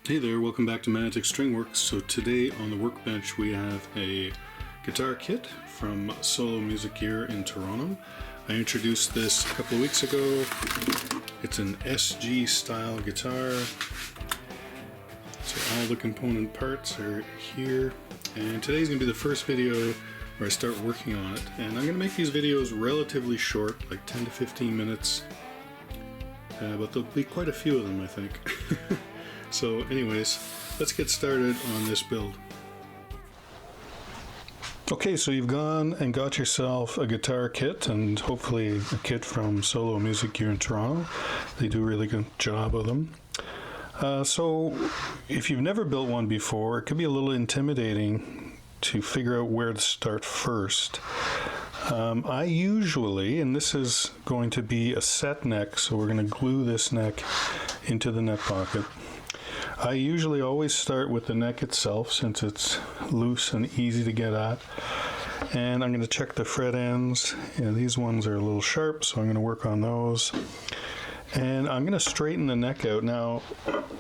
Hey there, welcome back to Magic Stringworks. So today on the workbench we have a guitar kit from Solomusic here in Toronto. I introduced this a couple of weeks ago. It's an SG style guitar. So all the component parts are here. And today's going to be the first video where I start working on it. And I'm going to make these videos relatively short, like 10 to 15 minutes. But there'll be quite a few of them, I think. So anyways, let's get started on this build. Okay, so you've gone and got yourself a guitar kit, and hopefully a kit from Solomusic here in Toronto. They do a really good job of them. So if you've never built one before, it could be a little intimidating to figure out where to start first. I usually, and this is going to be a set neck, so we're going to glue this neck into the neck pocket. I usually always start with the neck itself since it's loose and easy to get at. And I'm going to check the fret ends. Yeah, these ones are a little sharp, so I'm going to work on those. And I'm going to straighten the neck out. Now,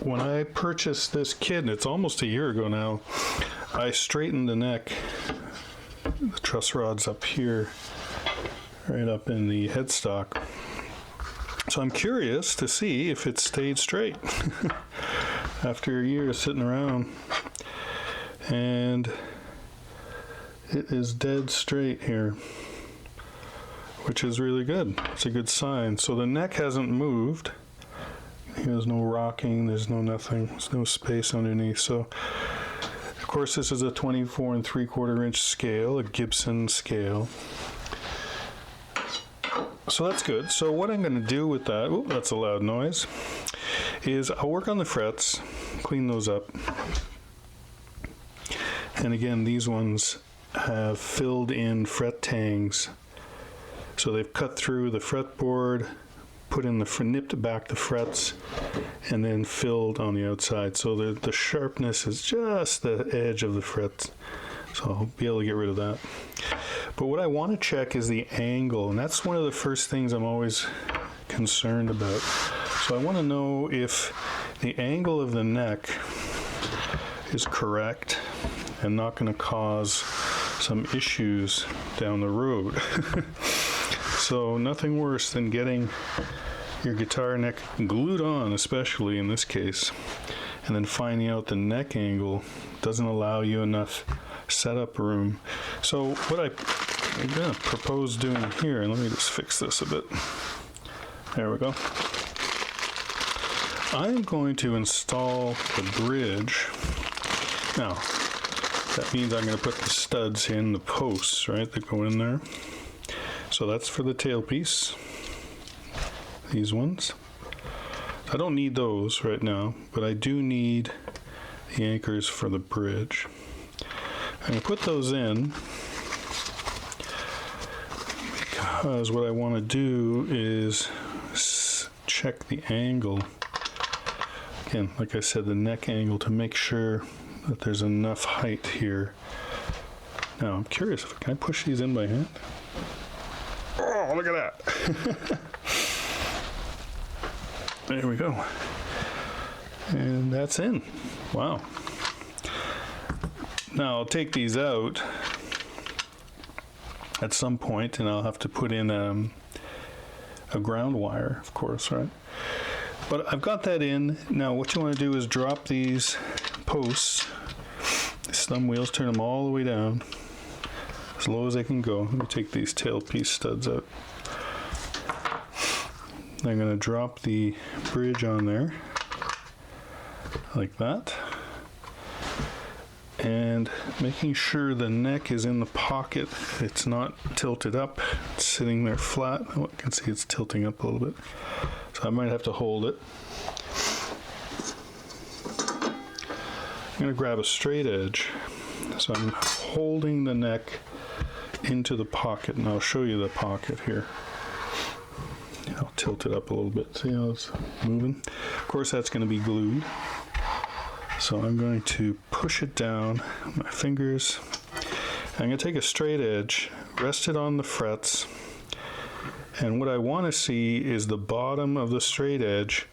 when I purchased this kit, and it's almost a year ago now, I straightened the neck, the truss rods up here, right up in the headstock. So I'm curious to see if it stayed straight after a year of sitting around. And it is dead straight here, which is really good. It's a good sign. So the neck hasn't moved. There's no rocking, there's no nothing, there's no space underneath. So of course this is a 24 3/4 inch scale, a Gibson scale. So that's good. So what I'm going to do with that, oh, that's a loud noise, is I'll work on the frets, clean those up. And again, these ones have filled in fret tangs. So they've cut through the fretboard, put in the nipped back the frets, and then filled on the outside. So the sharpness is just the edge of the frets. So I'll be able to get rid of that. But what I want to check is the angle, and that's one of the first things I'm always concerned about. So I want to know if the angle of the neck is correct and not going to cause some issues down the road. So nothing worse than getting your guitar neck glued on, especially in this case, and then finding out the neck angle doesn't allow you enough setup room. So what I'm going to propose doing here, and let me just fix this a bit. There we go. I'm going to install the bridge. Now, that means I'm going to put the studs in the posts, right, that go in there. So that's for the tailpiece. These ones. I don't need those right now, but I do need the anchors for the bridge. I'm going to put those in because what I want to do is check the angle. Again, like I said, the neck angle, to make sure that there's enough height here. Now, I'm curious, can I push these in by hand? Oh, look at that! There we go. And that's in. Wow. Now I'll take these out at some point, and I'll have to put in a ground wire, of course, right? But I've got that in. Now what you want to do is drop these posts, these thumb wheels, turn them all the way down, as low as they can go. Let me take these tailpiece studs out. I'm going to drop the bridge on there, like that. And making sure the neck is in the pocket, it's not tilted up, it's sitting there flat. Oh, I can see it's tilting up a little bit, so I might have to hold it. I'm going to grab a straight edge, so I'm holding the neck into the pocket, and I'll show you the pocket here. I'll tilt it up a little bit, see how it's moving? Of course that's going to be glued. So I'm going to push it down with my fingers. I'm going to take a straight edge, rest it on the frets, and what I want to see is the bottom of the straight edge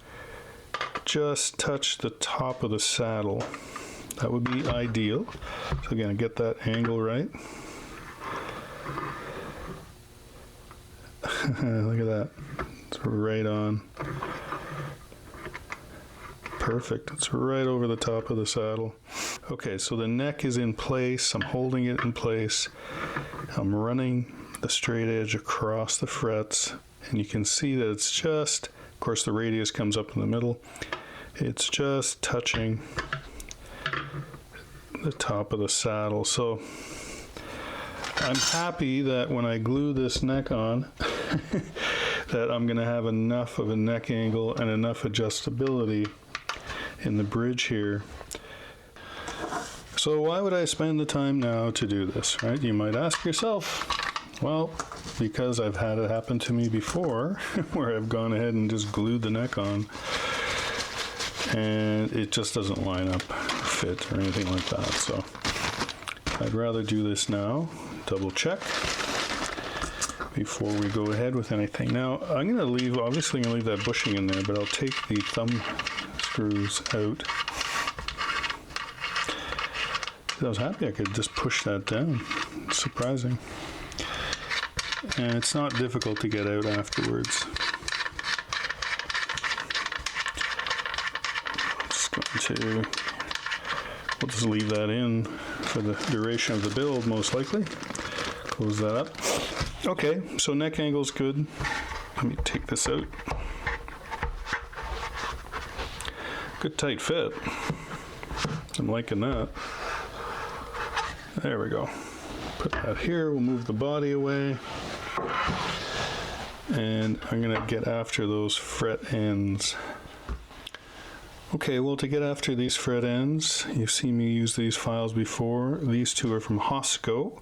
just touch the top of the saddle. That would be ideal. So again, get that angle right. Look at that. It's right on. Perfect. It's right over the top of the saddle. Okay, so the neck is in place. I'm holding it in place. I'm running the straight edge across the frets, and you can see that it's just, of course the radius comes up in the middle. It's just touching the top of the saddle. So I'm happy that when I glue this neck on that I'm going to have enough of a neck angle and enough adjustability in the bridge here. So why would I spend the time now to do this, right? You might ask yourself. Well, because I've had it happen to me before where I've gone ahead and just glued the neck on and it just doesn't line up, fit, or anything like that. So I'd rather do this now, double check before we go ahead with anything. Now I'm going to leave, obviously I'm going to leave that bushing in there, but I'll take the thumb screws out. I was happy I could just push that down. It's surprising. And it's not difficult to get out afterwards. We'll just leave that in for the duration of the build, most likely. Close that up. Okay, so neck angle's good. Let me take this out. Good tight fit. I'm liking that. There we go. Put that here. We'll move the body away. And I'm going to get after those fret ends. Okay, well, to get after these fret ends, you've seen me use these files before. These two are from Hosco.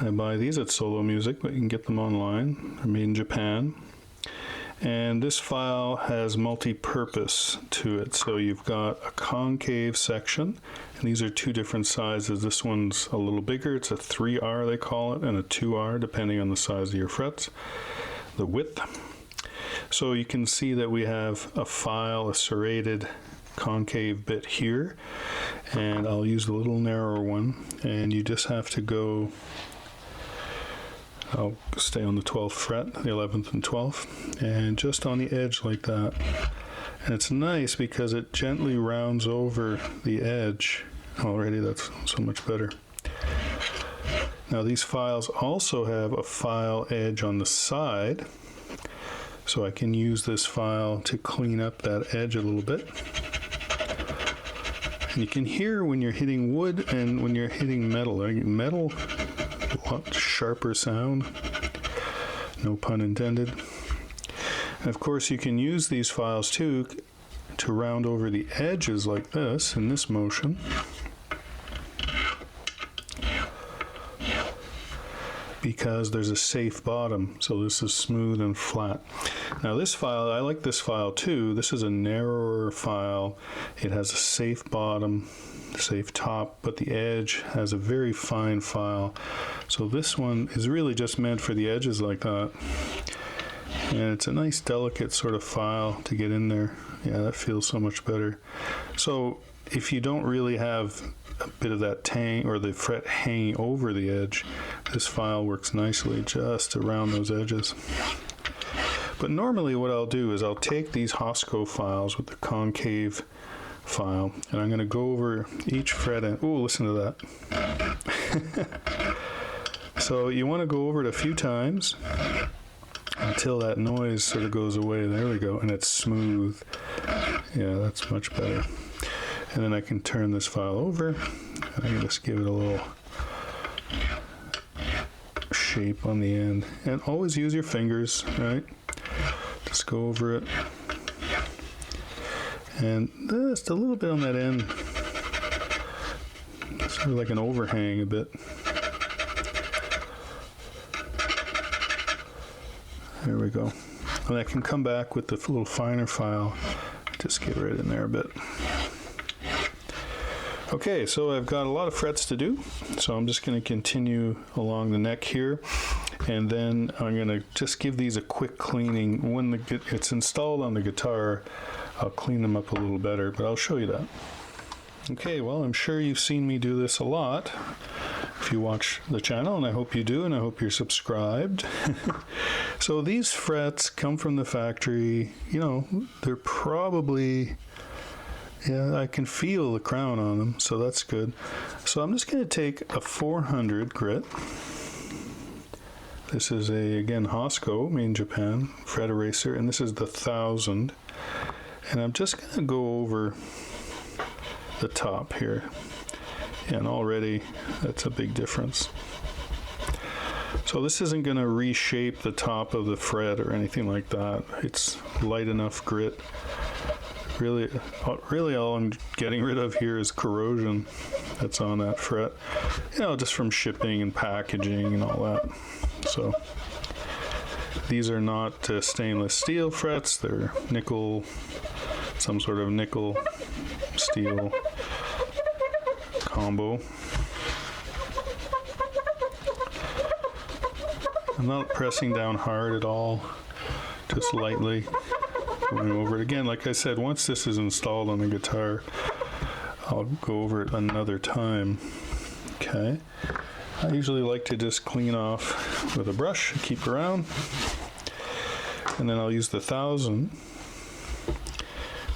I buy these at Solomusic, but you can get them online. They're made in Japan. And this file has multi-purpose to it. So you've got a concave section, and these are two different sizes. This one's a little bigger. It's a 3R, they call it, and a 2R, depending on the size of your frets, the width. So you can see that we have a file, a serrated concave bit here, and I'll use the little narrower one, and you just have to go, I'll stay on the 12th fret, the 11th and 12th, and just on the edge like that. And it's nice because it gently rounds over the edge. Already that's so much better. Now these files also have a file edge on the side, so I can use this file to clean up that edge a little bit. And you can hear when you're hitting wood and when you're hitting metal. Metal, a lot sharper sound, no pun intended. And of course you can use these files too to round over the edges like this in this motion. Because there's a safe bottom, so this is smooth and flat. Now this file, I like this file too. This is a narrower file. It has a safe bottom, safe top, but the edge has a very fine file. So this one is really just meant for the edges like that. And it's a nice delicate sort of file to get in there. Yeah, that feels so much better. So if you don't really have a bit of that tang or the fret hanging over the edge, this file works nicely just around those edges. But normally what I'll do is I'll take these Hosco files with the concave file, and I'm going to go over each fret and, oh, listen to that. So you want to go over it a few times until that noise sort of goes away. There we go, and it's smooth. Yeah, that's much better. And then I can turn this file over, and I can just give it a little shape on the end. And always use your fingers, right? Just go over it. And just a little bit on that end. Sort of like an overhang a bit. There we go. And I can come back with the little finer file. Just get right in there a bit. Okay, so I've got a lot of frets to do, so I'm just going to continue along the neck here, and then I'm going to just give these a quick cleaning. When it's installed on the guitar, I'll clean them up a little better, but I'll show you that. Okay, well, I'm sure you've seen me do this a lot if you watch the channel, and I hope you do, and I hope you're subscribed. So these frets come from the factory. You know, they're probably, yeah, I can feel the crown on them, so that's good. So I'm just going to take a 400 grit. This is again, Hosco, made in Japan, fret eraser, and this is the 1000. And I'm just going to go over the top here. And already, that's a big difference. So this isn't going to reshape the top of the fret or anything like that. It's light enough grit. Really all I'm getting rid of here is corrosion that's on that fret. You know, just from shipping and packaging and all that. So these are not stainless steel frets. They're nickel, some sort of nickel steel combo. I'm not pressing down hard at all, just lightly going over it. Again, like I said, once this is installed on the guitar, I'll go over it another time. Okay. I usually like to just clean off with a brush, keep around, and then I'll use the 1000,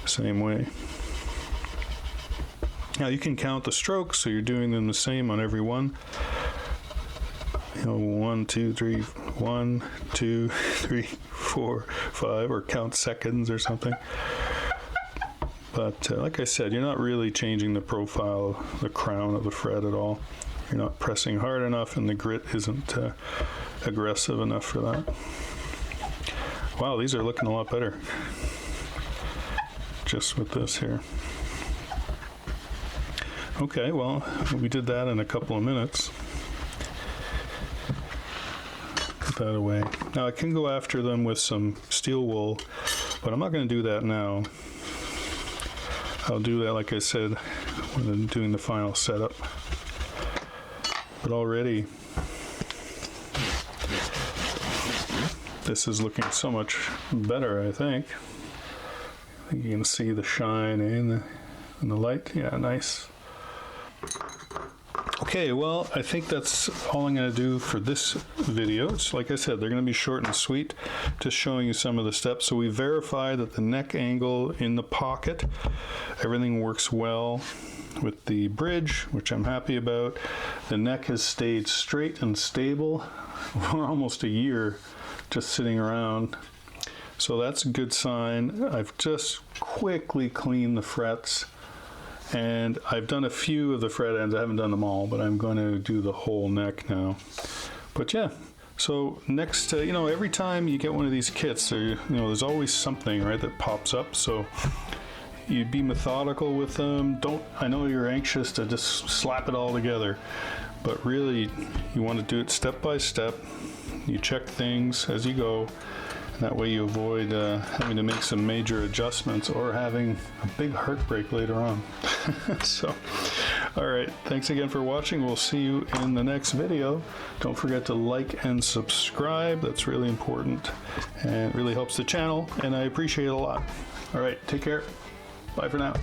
same way. Now you can count the strokes, so you're doing them the same on every one. You know, 1, 2, 3, 1, 2, 3, 4, 5, or count seconds or something. But like I said, you're not really changing the profile, the crown of the fret at all. You're not pressing hard enough, and the grit isn't aggressive enough for that. Wow, these are looking a lot better just with this here. Okay, well, we did that in a couple of minutes. Put that away. Now I can go after them with some steel wool, but I'm not going to do that now. I'll do that, like I said, when I'm doing the final setup. But already, this is looking so much better, I think. You can see the shine in the light. Yeah, nice. Okay, well, I think that's all I'm going to do for this video. It's like I said, they're going to be short and sweet, just showing you some of the steps. So we verify that the neck angle in the pocket, everything works well with the bridge, which I'm happy about. The neck has stayed straight and stable for almost a year, just sitting around. So that's a good sign. I've just quickly cleaned the frets, and I've done a few of the fret ends. I haven't done them all, but I'm going to do the whole neck now. But yeah, so next, you know, every time you get one of these kits, there's always something, right, that pops up. So you'd be methodical with them. I know you're anxious to just slap it all together, but really you want to do it step by step. You check things as you go, and that way you avoid having to make some major adjustments or having a big heartbreak later on. So, all right, thanks again for watching. We'll see you in the next video. Don't forget to like and subscribe. That's really important, and it really helps the channel, and I appreciate it a lot. All right, take care. Bye for now.